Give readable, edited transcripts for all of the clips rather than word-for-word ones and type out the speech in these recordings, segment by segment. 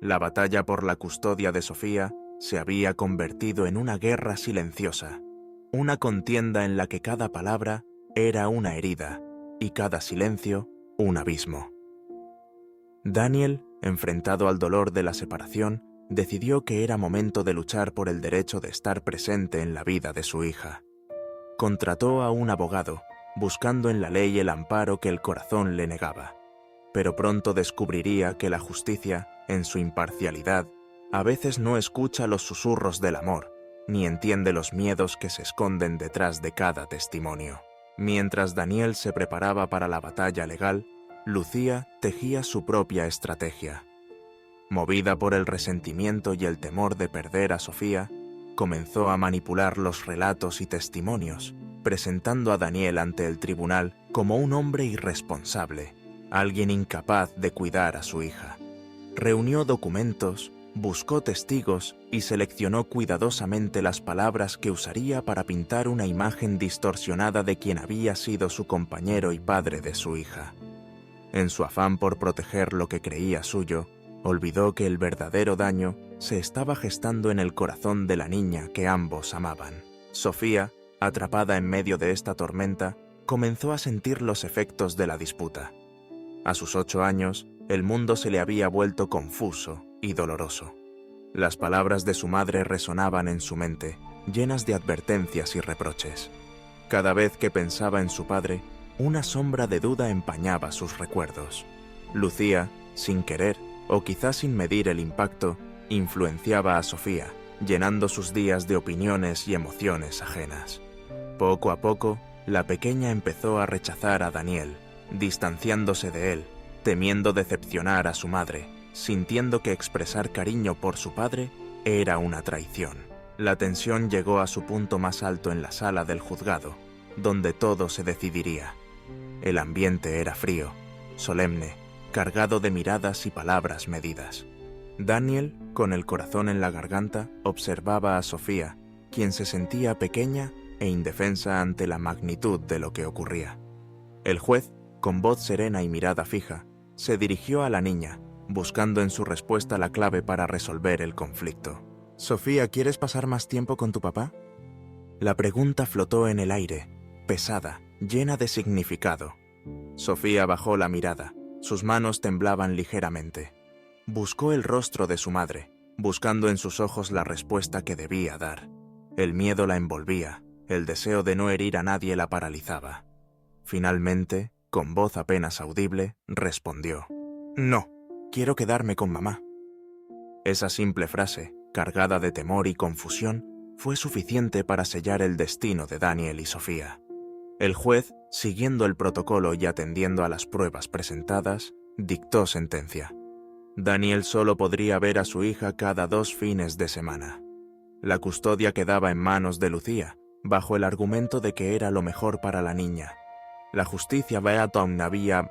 La batalla por la custodia de Sofía se había convertido en una guerra silenciosa, una contienda en la que cada palabra era una herida y cada silencio un abismo. Daniel, enfrentado al dolor de la separación, decidió que era momento de luchar por el derecho de estar presente en la vida de su hija. Contrató a un abogado, buscando en la ley el amparo que el corazón le negaba, pero pronto descubriría que la justicia, en su imparcialidad, a veces no escucha los susurros del amor, ni entiende los miedos que se esconden detrás de cada testimonio. Mientras Daniel se preparaba para la batalla legal, Lucía tejía su propia estrategia. Movida por el resentimiento y el temor de perder a Sofía, comenzó a manipular los relatos y testimonios, presentando a Daniel ante el tribunal como un hombre irresponsable, alguien incapaz de cuidar a su hija. Reunió documentos, buscó testigos y seleccionó cuidadosamente las palabras que usaría para pintar una imagen distorsionada de quien había sido su compañero y padre de su hija. En su afán por proteger lo que creía suyo, olvidó que el verdadero daño se estaba gestando en el corazón de la niña que ambos amaban. Sofía, atrapada en medio de esta tormenta, comenzó a sentir los efectos de la disputa. A sus 8 años, el mundo se le había vuelto confuso y doloroso. Las palabras de su madre resonaban en su mente, llenas de advertencias y reproches. Cada vez que pensaba en su padre, una sombra de duda empañaba sus recuerdos. Lucía, sin querer, o quizás sin medir el impacto, influenciaba a Sofía, llenando sus días de opiniones y emociones ajenas. Poco a poco, la pequeña empezó a rechazar a Daniel, distanciándose de él, temiendo decepcionar a su madre, sintiendo que expresar cariño por su padre era una traición. La tensión llegó a su punto más alto en la sala del juzgado, donde todo se decidiría. El ambiente era frío, solemne, cargado de miradas y palabras medidas. Daniel, con el corazón en la garganta, observaba a Sofía, quien se sentía pequeña e indefensa ante la magnitud de lo que ocurría. El juez, con voz serena y mirada fija, se dirigió a la niña, buscando en su respuesta la clave para resolver el conflicto. «Sofía, ¿quieres pasar más tiempo con tu papá?». La pregunta flotó en el aire, pesada, llena de significado. Sofía bajó la mirada, sus manos temblaban ligeramente. Buscó el rostro de su madre, buscando en sus ojos la respuesta que debía dar. El miedo la envolvía, el deseo de no herir a nadie la paralizaba. Finalmente, con voz apenas audible, respondió: «No, quiero quedarme con mamá». Esa simple frase, cargada de temor y confusión, fue suficiente para sellar el destino de Daniel y Sofía. El juez, siguiendo el protocolo y atendiendo a las pruebas presentadas, dictó sentencia. Daniel solo podría ver a su hija cada 2 fines de semana. La custodia quedaba en manos de Lucía, bajo el argumento de que era lo mejor para la niña. La justicia Beaton había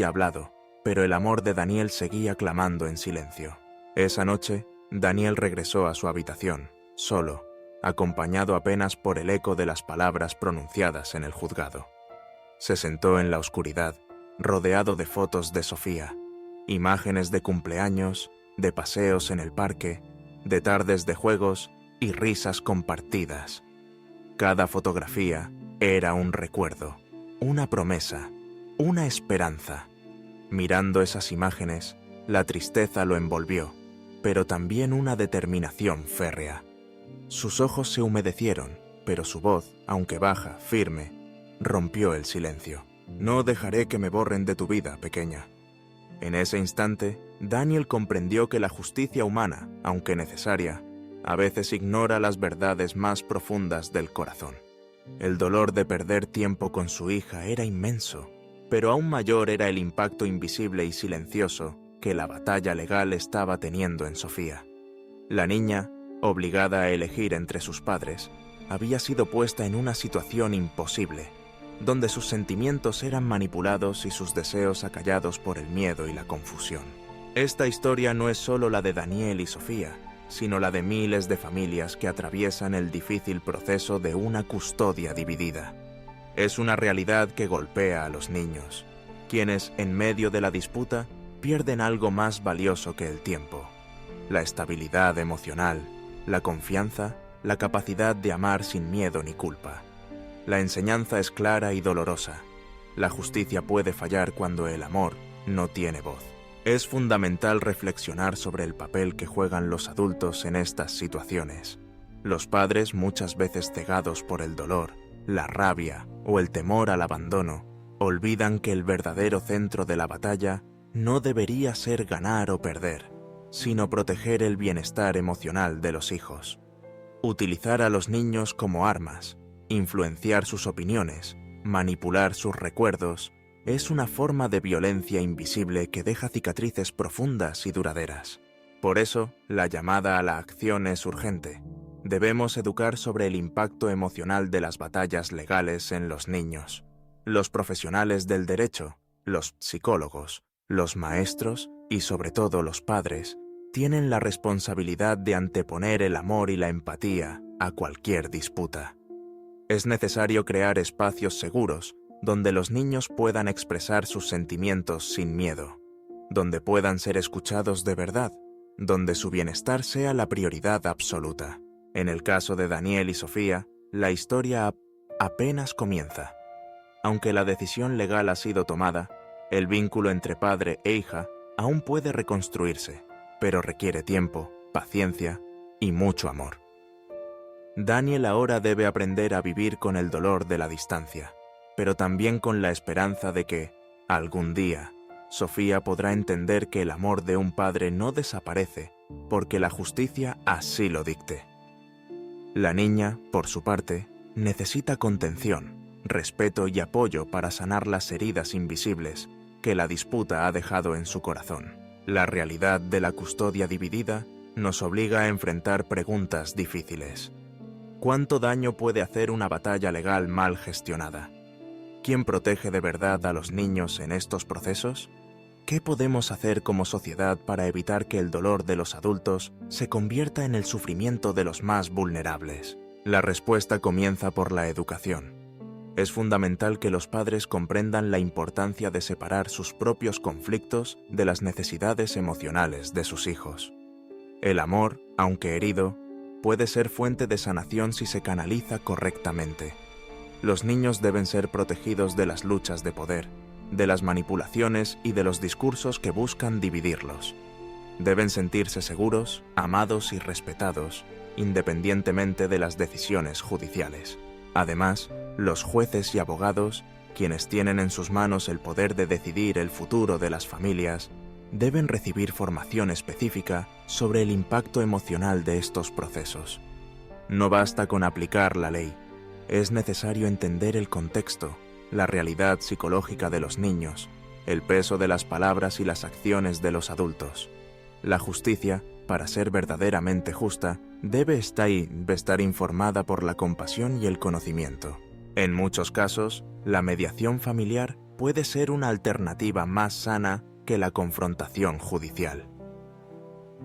hablado, pero el amor de Daniel seguía clamando en silencio. Esa noche, Daniel regresó a su habitación, solo, acompañado apenas por el eco de las palabras pronunciadas en el juzgado. Se sentó en la oscuridad, rodeado de fotos de Sofía, imágenes de cumpleaños, de paseos en el parque, de tardes de juegos y risas compartidas. Cada fotografía era un recuerdo, una promesa, una esperanza. Mirando esas imágenes, la tristeza lo envolvió, pero también una determinación férrea. Sus ojos se humedecieron, pero su voz, aunque baja, firme, rompió el silencio. «No dejaré que me borren de tu vida, pequeña». En ese instante, Daniel comprendió que la justicia humana, aunque necesaria, a veces ignora las verdades más profundas del corazón. El dolor de perder tiempo con su hija era inmenso, pero aún mayor era el impacto invisible y silencioso que la batalla legal estaba teniendo en Sofía. La niña, obligada a elegir entre sus padres, había sido puesta en una situación imposible, donde sus sentimientos eran manipulados y sus deseos acallados por el miedo y la confusión. Esta historia no es solo la de Daniel y Sofía, sino la de miles de familias que atraviesan el difícil proceso de una custodia dividida. Es una realidad que golpea a los niños, quienes, en medio de la disputa, pierden algo más valioso que el tiempo: la estabilidad emocional, la confianza, la capacidad de amar sin miedo ni culpa. La enseñanza es clara y dolorosa. La justicia puede fallar cuando el amor no tiene voz. Es fundamental reflexionar sobre el papel que juegan los adultos en estas situaciones. Los padres, muchas veces cegados por el dolor, la rabia o el temor al abandono, olvidan que el verdadero centro de la batalla no debería ser ganar o perder, sino proteger el bienestar emocional de los hijos. Utilizar a los niños como armas, influenciar sus opiniones, manipular sus recuerdos, es una forma de violencia invisible que deja cicatrices profundas y duraderas. Por eso, la llamada a la acción es urgente. Debemos educar sobre el impacto emocional de las batallas legales en los niños. Los profesionales del derecho, los psicólogos, los maestros y sobre todo los padres tienen la responsabilidad de anteponer el amor y la empatía a cualquier disputa. Es necesario crear espacios seguros donde los niños puedan expresar sus sentimientos sin miedo, donde puedan ser escuchados de verdad, donde su bienestar sea la prioridad absoluta. En el caso de Daniel y Sofía, la historia apenas comienza. Aunque la decisión legal ha sido tomada, el vínculo entre padre e hija aún puede reconstruirse, pero requiere tiempo, paciencia y mucho amor. Daniel ahora debe aprender a vivir con el dolor de la distancia, pero también con la esperanza de que, algún día, Sofía podrá entender que el amor de un padre no desaparece porque la justicia así lo dicte. La niña, por su parte, necesita contención, respeto y apoyo para sanar las heridas invisibles que la disputa ha dejado en su corazón. La realidad de la custodia dividida nos obliga a enfrentar preguntas difíciles. ¿Cuánto daño puede hacer una batalla legal mal gestionada? ¿Quién protege de verdad a los niños en estos procesos? ¿Qué podemos hacer como sociedad para evitar que el dolor de los adultos se convierta en el sufrimiento de los más vulnerables? La respuesta comienza por la educación. Es fundamental que los padres comprendan la importancia de separar sus propios conflictos de las necesidades emocionales de sus hijos. El amor, aunque herido, puede ser fuente de sanación si se canaliza correctamente. Los niños deben ser protegidos de las luchas de poder, de las manipulaciones y de los discursos que buscan dividirlos. Deben sentirse seguros, amados y respetados, independientemente de las decisiones judiciales. Además, los jueces y abogados, quienes tienen en sus manos el poder de decidir el futuro de las familias, deben recibir formación específica sobre el impacto emocional de estos procesos. No basta con aplicar la ley, es necesario entender el contexto, la realidad psicológica de los niños, el peso de las palabras y las acciones de los adultos. La justicia, para ser verdaderamente justa, debe estar informada por la compasión y el conocimiento. En muchos casos, la mediación familiar puede ser una alternativa más sana que la confrontación judicial.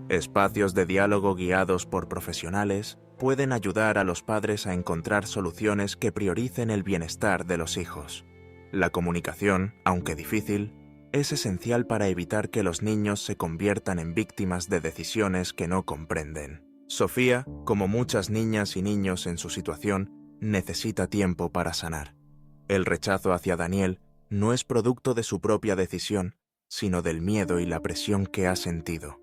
Espacios de diálogo guiados por profesionales pueden ayudar a los padres a encontrar soluciones que prioricen el bienestar de los hijos. La comunicación, aunque difícil, es esencial para evitar que los niños se conviertan en víctimas de decisiones que no comprenden. Sofía, como muchas niñas y niños en su situación, necesita tiempo para sanar. El rechazo hacia Daniel no es producto de su propia decisión, sino del miedo y la presión que ha sentido.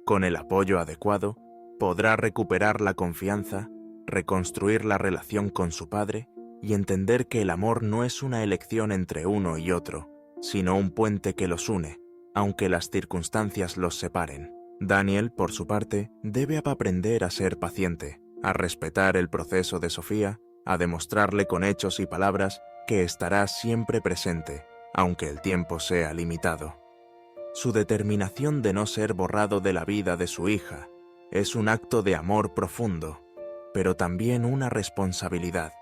Con el apoyo adecuado, podrá recuperar la confianza, reconstruir la relación con su padre y entender que el amor no es una elección entre uno y otro, sino un puente que los une, aunque las circunstancias los separen. Daniel, por su parte, debe aprender a ser paciente, a respetar el proceso de Sofía, a demostrarle con hechos y palabras que estará siempre presente, aunque el tiempo sea limitado. Su determinación de no ser borrado de la vida de su hija es un acto de amor profundo, pero también una responsabilidad.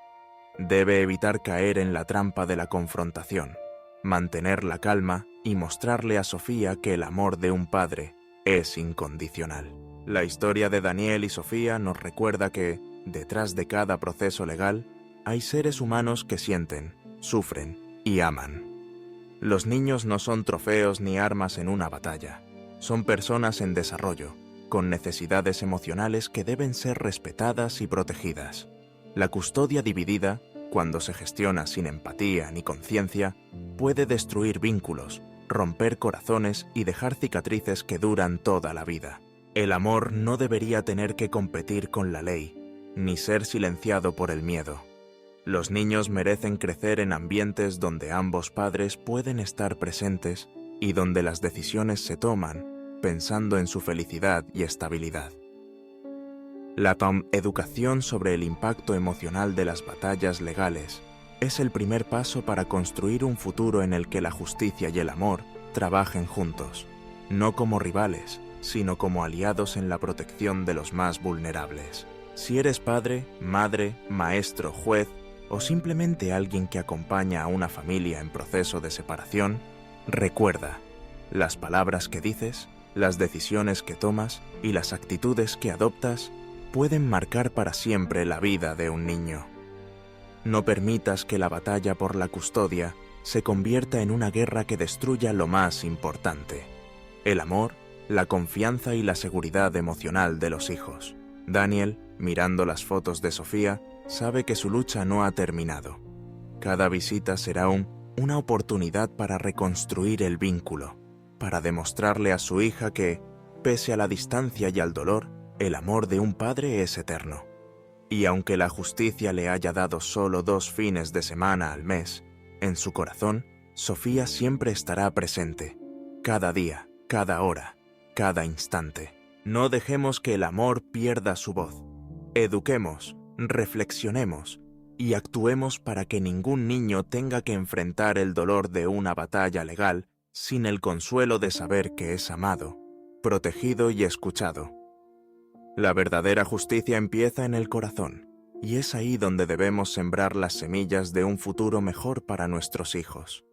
Debe evitar caer en la trampa de la confrontación, mantener la calma y mostrarle a Sofía que el amor de un padre es incondicional. La historia de Daniel y Sofía nos recuerda que, detrás de cada proceso legal, hay seres humanos que sienten, sufren y aman. Los niños no son trofeos ni armas en una batalla, son personas en desarrollo, con necesidades emocionales que deben ser respetadas y protegidas. La custodia dividida, cuando se gestiona sin empatía ni conciencia, puede destruir vínculos, romper corazones y dejar cicatrices que duran toda la vida. El amor no debería tener que competir con la ley, ni ser silenciado por el miedo. Los niños merecen crecer en ambientes donde ambos padres pueden estar presentes y donde las decisiones se toman pensando en su felicidad y estabilidad. La educación sobre el impacto emocional de las batallas legales es el primer paso para construir un futuro en el que la justicia y el amor trabajen juntos, no como rivales, sino como aliados en la protección de los más vulnerables. Si eres padre, madre, maestro, juez o simplemente alguien que acompaña a una familia en proceso de separación, recuerda, las palabras que dices, las decisiones que tomas y las actitudes que adoptas pueden marcar para siempre la vida de un niño. No permitas que la batalla por la custodia se convierta en una guerra que destruya lo más importante: el amor, la confianza y la seguridad emocional de los hijos. Daniel, mirando las fotos de Sofía, sabe que su lucha no ha terminado. Cada visita será una oportunidad para reconstruir el vínculo, para demostrarle a su hija que, pese a la distancia y al dolor, el amor de un padre es eterno. Y aunque la justicia le haya dado solo 2 fines de semana al mes, en su corazón, Sofía siempre estará presente, cada día, cada hora, cada instante. No dejemos que el amor pierda su voz. Eduquemos, reflexionemos y actuemos para que ningún niño tenga que enfrentar el dolor de una batalla legal sin el consuelo de saber que es amado, protegido y escuchado. La verdadera justicia empieza en el corazón, y es ahí donde debemos sembrar las semillas de un futuro mejor para nuestros hijos.